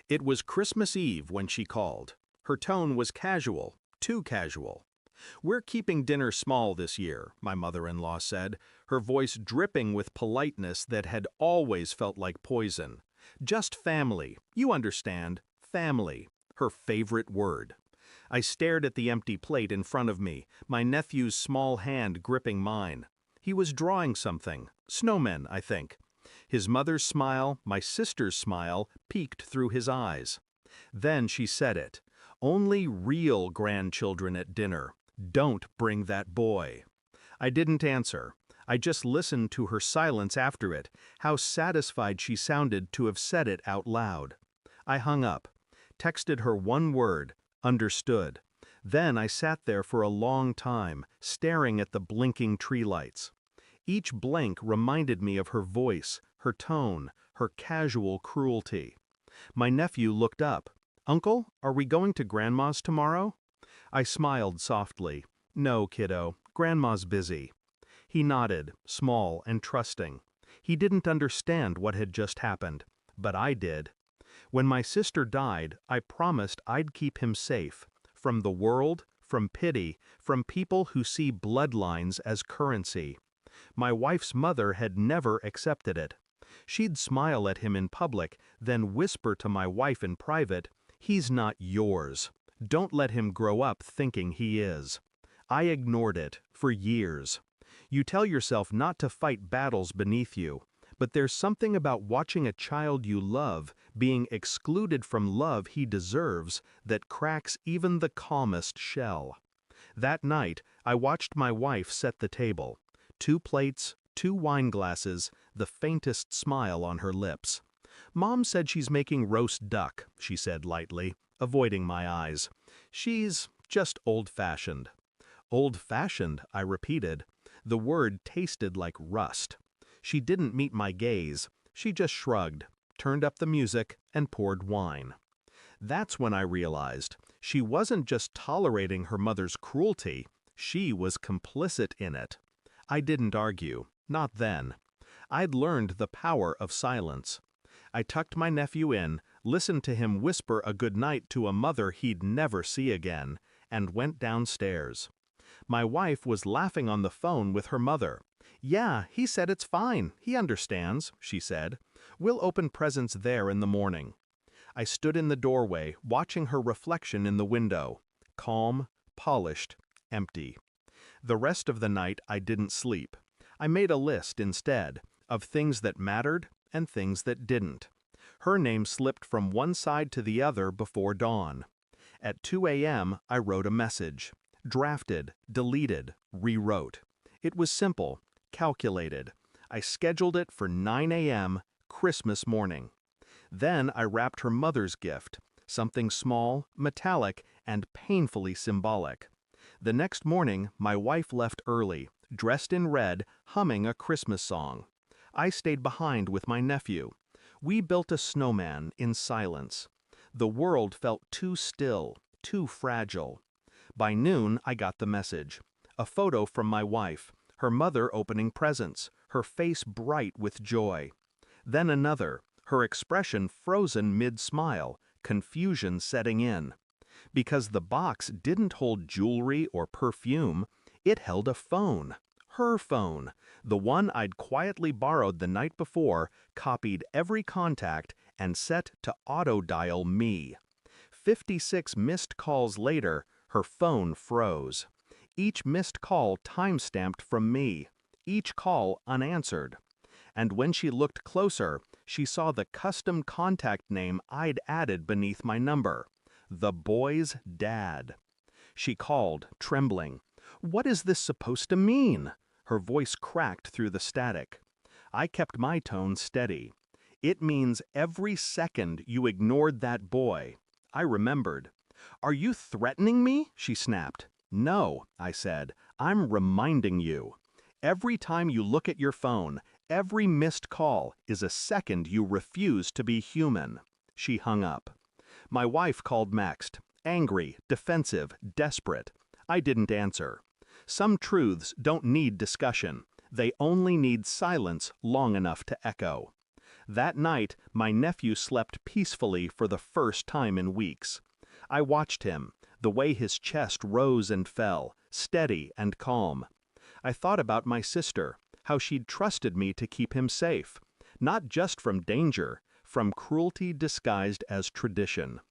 It was Christmas Eve when she called. Her tone was casual, too casual. "We're keeping dinner small this year," my mother-in-law said, her voice dripping with politeness that had always felt like poison. "Just family, you understand, family," her favorite word. I stared at the empty plate in front of me, my nephew's small hand gripping mine. He was drawing something, snowmen, I think. His mother's smile, my sister's smile, peeked through his eyes. Then she said it. "Only real grandchildren at dinner. Don't bring that boy." I didn't answer. I just listened to her silence after it, how satisfied she sounded to have said it out loud. I hung up, texted her one word, "Understood." Then I sat there for a long time, staring at the blinking tree lights. Each blink reminded me of her voice, her tone, her casual cruelty. My nephew looked up. "Uncle, are we going to Grandma's tomorrow?" I smiled softly. "No, kiddo, Grandma's busy." He nodded, small and trusting. He didn't understand what had just happened, but I did. When my sister died, I promised I'd keep him safe. From the world, from pity, from people who see bloodlines as currency. My wife's mother had never accepted it. She'd smile at him in public, then whisper to my wife in private, "He's not yours. Don't let him grow up thinking he is." I ignored it, for years. You tell yourself not to fight battles beneath you, but there's something about watching a child you love being excluded from love he deserves that cracks even the calmest shell. That night, I watched my wife set the table. 2 plates, 2 wine glasses, the faintest smile on her lips. "Mom said she's making roast duck," she said lightly, avoiding my eyes. "She's just old-fashioned." "Old-fashioned," I repeated. The word tasted like rust. She didn't meet my gaze. She just shrugged, turned up the music, and poured wine. That's when I realized she wasn't just tolerating her mother's cruelty, she was complicit in it. I didn't argue, not then. I'd learned the power of silence. I tucked my nephew in, listened to him whisper a goodnight to a mother he'd never see again, and went downstairs. My wife was laughing on the phone with her mother. "Yeah, he said it's fine, he understands," she said. "We'll open presents there in the morning." I stood in the doorway, watching her reflection in the window. Calm, polished, empty. The rest of the night I didn't sleep. I made a list instead, of things that mattered and things that didn't. Her name slipped from one side to the other before dawn. At 2 a.m. I wrote a message. Drafted, deleted, rewrote. It was simple, calculated. I scheduled it for 9 a.m., Christmas morning. Then I wrapped her mother's gift, something small, metallic, and painfully symbolic. The next morning, my wife left early, dressed in red, humming a Christmas song. I stayed behind with my nephew. We built a snowman in silence. The world felt too still, too fragile. By noon, I got the message. A photo from my wife, her mother opening presents, her face bright with joy. Then another, her expression frozen mid-smile, confusion setting in. Because the box didn't hold jewelry or perfume, it held a phone. Her phone, the one I'd quietly borrowed the night before, copied every contact, and set to auto-dial me. 56 missed calls later, her phone froze. Each missed call time-stamped from me, each call unanswered. And when she looked closer, she saw the custom contact name I'd added beneath my number. The boy's dad. She called, trembling. "What is this supposed to mean?" Her voice cracked through the static. I kept my tone steady. "It means every second you ignored that boy." I remembered. "Are you threatening me?" she snapped. "No," I said. "I'm reminding you. Every time you look at your phone, every missed call is a second you refuse to be human." She hung up. My wife called next, angry, defensive, desperate. I didn't answer. Some truths don't need discussion. They only need silence long enough to echo. That night, my nephew slept peacefully for the first time in weeks. I watched him, the way his chest rose and fell, steady and calm. I thought about my sister, how she'd trusted me to keep him safe, not just from danger, from cruelty disguised as tradition.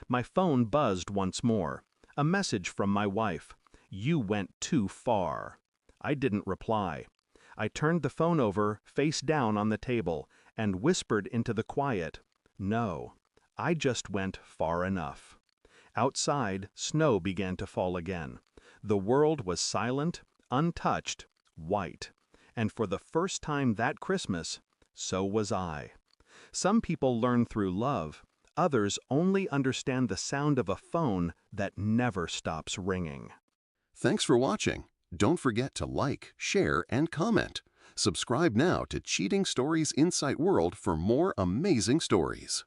My phone buzzed once more. A message from my wife. "You went too far." I didn't reply. I turned the phone over, face down on the table, and whispered into the quiet, "No, I just went far enough." Outside, snow began to fall again. The world was silent, untouched, white. And for the first time that Christmas, so was I. Some people learn through love. Others only understand the sound of a phone that never stops ringing. Thanks for watching. Don't forget to like, share, and comment. Subscribe now to Cheating Stories Insight World for more amazing stories.